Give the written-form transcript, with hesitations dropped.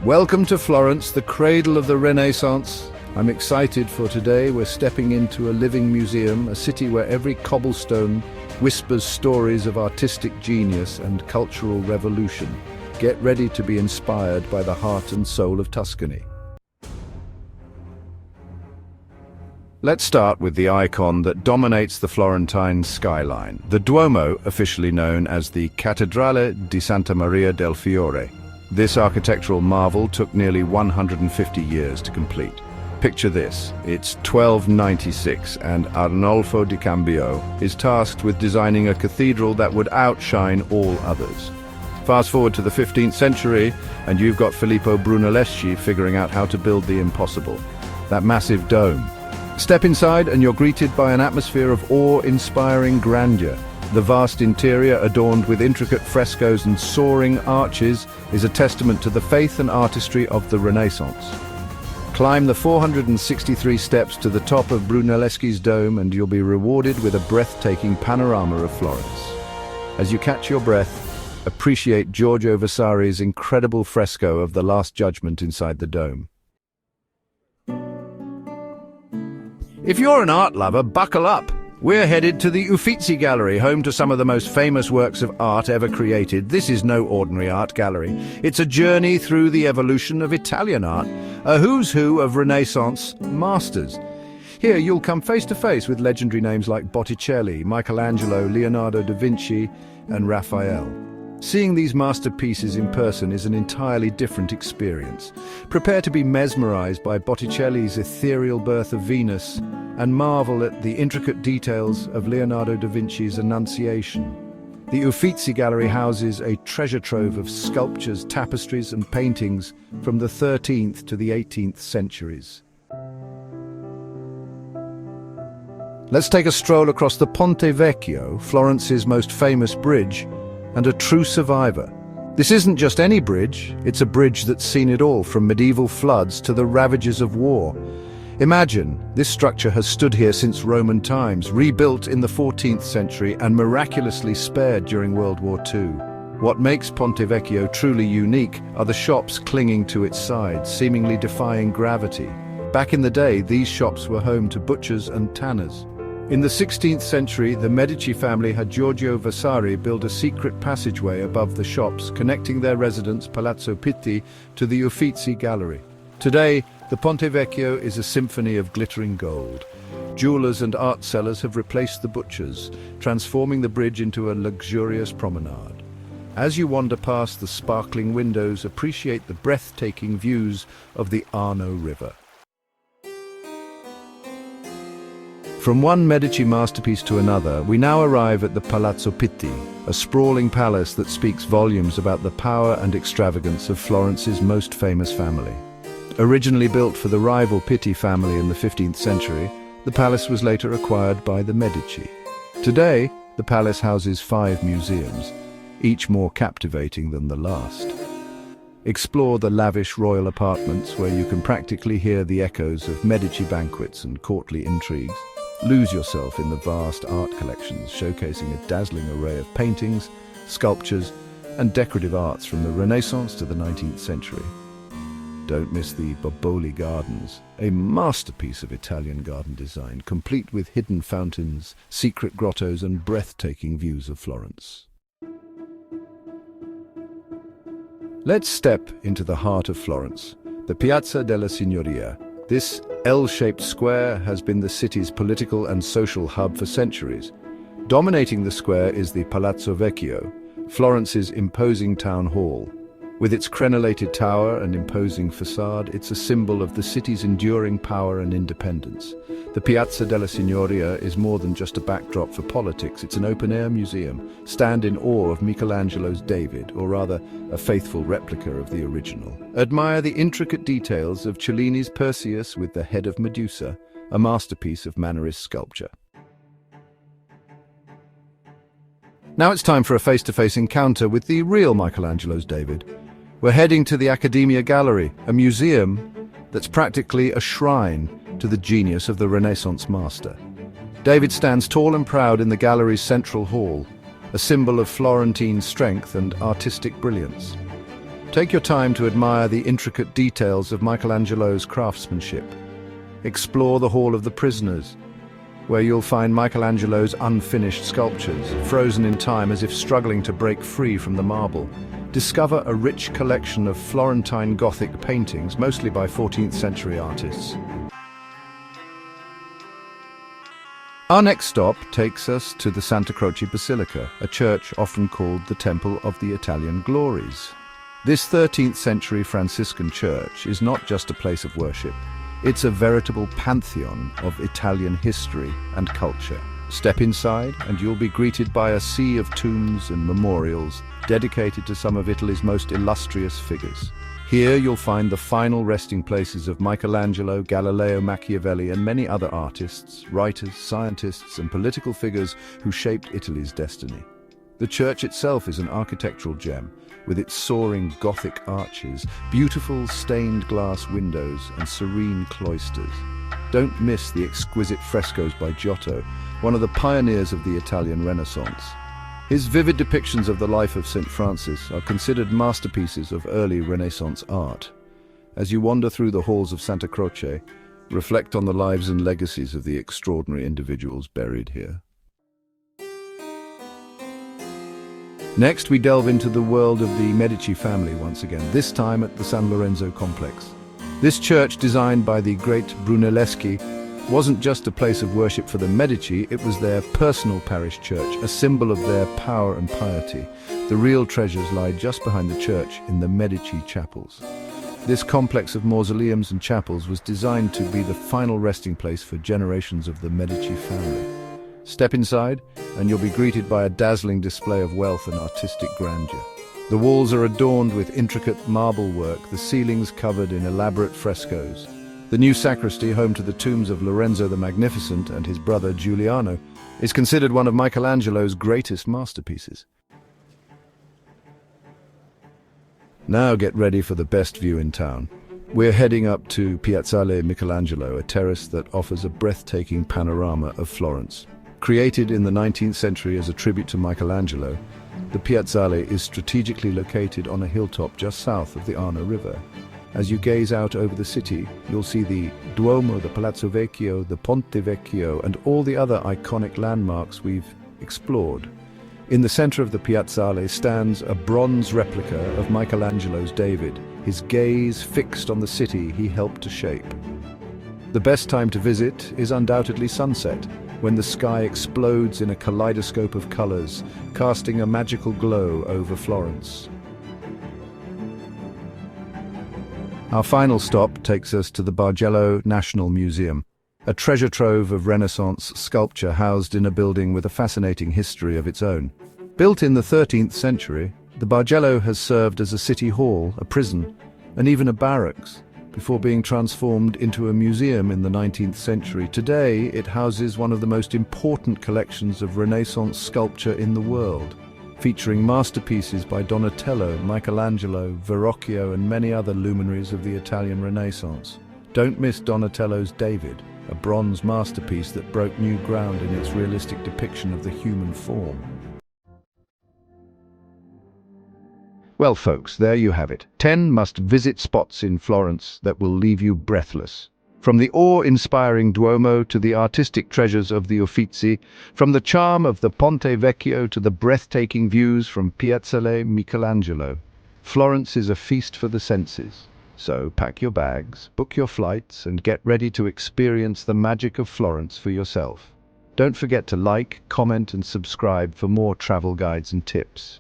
Welcome to Florence, the cradle of the Renaissance. I'm excited for today. We're stepping into a living museum, a city where every cobblestone whispers stories of artistic genius and cultural revolution. Get ready to be inspired by the heart and soul of Tuscany. Let's start with the icon that dominates the Florentine skyline, the Duomo, officially known as the Cattedrale di Santa Maria del Fiore. This architectural marvel took nearly 150 years to complete. Picture this, it's 1296 and Arnolfo di Cambio is tasked with designing a cathedral that would outshine all others. Fast forward to the 15th century and you've got Filippo Brunelleschi figuring out how to build the impossible, that massive dome. Step inside and you're greeted by an atmosphere of awe-inspiring grandeur. The vast interior, adorned with intricate frescoes and soaring arches, is a testament to the faith and artistry of the Renaissance. Climb the 463 steps to the top of Brunelleschi's dome and you'll be rewarded with a breathtaking panorama of Florence. As you catch your breath, appreciate Giorgio Vasari's incredible fresco of the Last Judgment inside the dome. If you're an art lover, buckle up. We're headed to the Uffizi Gallery, home to some of the most famous works of art ever created. This is no ordinary art gallery. It's a journey through the evolution of Italian art, a who's who of Renaissance masters. Here you'll come face to face with legendary names like Botticelli, Michelangelo, Leonardo da Vinci, and Raphael. Seeing these masterpieces in person is an entirely different experience. Prepare to be mesmerized by Botticelli's ethereal birth of Venus and marvel at the intricate details of Leonardo da Vinci's Annunciation. The Uffizi Gallery houses a treasure trove of sculptures, tapestries and paintings from the 13th to the 18th centuries. Let's take a stroll across the Ponte Vecchio, Florence's most famous bridge, and a true survivor. This isn't just any bridge, it's a bridge that's seen it all, from medieval floods to the ravages of war. Imagine, this structure has stood here since Roman times, rebuilt in the 14th century and miraculously spared during World War II. What makes Ponte Vecchio truly unique are the shops clinging to its sides, seemingly defying gravity. Back in the day, these shops were home to butchers and tanners. In the 16th century, the Medici family had Giorgio Vasari build a secret passageway above the shops, connecting their residence, Palazzo Pitti, to the Uffizi Gallery. Today, the Ponte Vecchio is a symphony of glittering gold. Jewelers and art sellers have replaced the butchers, transforming the bridge into a luxurious promenade. As you wander past the sparkling windows, appreciate the breathtaking views of the Arno River. From one Medici masterpiece to another, we now arrive at the Palazzo Pitti, a sprawling palace that speaks volumes about the power and extravagance of Florence's most famous family. Originally built for the rival Pitti family in the 15th century, the palace was later acquired by the Medici. Today, the palace houses 5 museums, each more captivating than the last. Explore the lavish royal apartments where you can practically hear the echoes of Medici banquets and courtly intrigues. Lose yourself in the vast art collections, showcasing a dazzling array of paintings, sculptures, and decorative arts from the Renaissance to the 19th century. Don't miss the Boboli Gardens, a masterpiece of Italian garden design, complete with hidden fountains, secret grottos, and breathtaking views of Florence. Let's step into the heart of Florence, the Piazza della Signoria. This L-shaped square has been the city's political and social hub for centuries. Dominating the square is the Palazzo Vecchio, Florence's imposing town hall. With its crenellated tower and imposing facade, it's a symbol of the city's enduring power and independence. The Piazza della Signoria is more than just a backdrop for politics. It's an open-air museum. Stand in awe of Michelangelo's David, or rather, a faithful replica of the original. Admire the intricate details of Cellini's Perseus with the head of Medusa, a masterpiece of Mannerist sculpture. Now it's time for a face-to-face encounter with the real Michelangelo's David. We're heading to the Accademia Gallery, a museum that's practically a shrine to the genius of the Renaissance master. David stands tall and proud in the gallery's central hall, a symbol of Florentine strength and artistic brilliance. Take your time to admire the intricate details of Michelangelo's craftsmanship. Explore the Hall of the Prisoners, where you'll find Michelangelo's unfinished sculptures, frozen in time as if struggling to break free from the marble. Discover a rich collection of Florentine Gothic paintings, mostly by 14th century artists. Our next stop takes us to the Santa Croce Basilica, a church often called the Temple of the Italian Glories. This 13th century Franciscan church is not just a place of worship. It's a veritable pantheon of Italian history and culture. Step inside and you'll be greeted by a sea of tombs and memorials dedicated to some of Italy's most illustrious figures. Here you'll find the final resting places of Michelangelo, Galileo, Machiavelli, and many other artists, writers, scientists, and political figures who shaped Italy's destiny. The church itself is an architectural gem, with its soaring Gothic arches, beautiful stained glass windows, and serene cloisters. Don't miss the exquisite frescoes by Giotto, one of the pioneers of the Italian Renaissance. His vivid depictions of the life of St. Francis are considered masterpieces of early Renaissance art. As you wander through the halls of Santa Croce, reflect on the lives and legacies of the extraordinary individuals buried here. Next, we delve into the world of the Medici family once again, this time at the San Lorenzo complex. This church, designed by the great Brunelleschi, wasn't just a place of worship for the Medici, it was their personal parish church, a symbol of their power and piety. The real treasures lie just behind the church in the Medici chapels. This complex of mausoleums and chapels was designed to be the final resting place for generations of the Medici family. Step inside, and you'll be greeted by a dazzling display of wealth and artistic grandeur. The walls are adorned with intricate marble work, the ceilings covered in elaborate frescoes. The new sacristy, home to the tombs of Lorenzo the Magnificent and his brother Giuliano, is considered one of Michelangelo's greatest masterpieces. Now get ready for the best view in town. We're heading up to Piazzale Michelangelo, a terrace that offers a breathtaking panorama of Florence. Created in the 19th century as a tribute to Michelangelo, the Piazzale is strategically located on a hilltop just south of the Arno River. As you gaze out over the city, you'll see the Duomo, the Palazzo Vecchio, the Ponte Vecchio, and all the other iconic landmarks we've explored. In the center of the Piazzale stands a bronze replica of Michelangelo's David, his gaze fixed on the city he helped to shape. The best time to visit is undoubtedly sunset, when the sky explodes in a kaleidoscope of colors, casting a magical glow over Florence. Our final stop takes us to the Bargello National Museum, a treasure trove of Renaissance sculpture housed in a building with a fascinating history of its own. Built in the 13th century, the Bargello has served as a city hall, a prison, and even a barracks, before being transformed into a museum in the 19th century. Today, it houses one of the most important collections of Renaissance sculpture in the world, featuring masterpieces by Donatello, Michelangelo, Verrocchio, and many other luminaries of the Italian Renaissance. Don't miss Donatello's David, a bronze masterpiece that broke new ground in its realistic depiction of the human form. Well, folks, there you have it. 10 must-visit spots in Florence that will leave you breathless. From the awe-inspiring Duomo to the artistic treasures of the Uffizi, from the charm of the Ponte Vecchio to the breathtaking views from Piazzale Michelangelo, Florence is a feast for the senses. So pack your bags, book your flights, and get ready to experience the magic of Florence for yourself. Don't forget to like, comment, and subscribe for more travel guides and tips.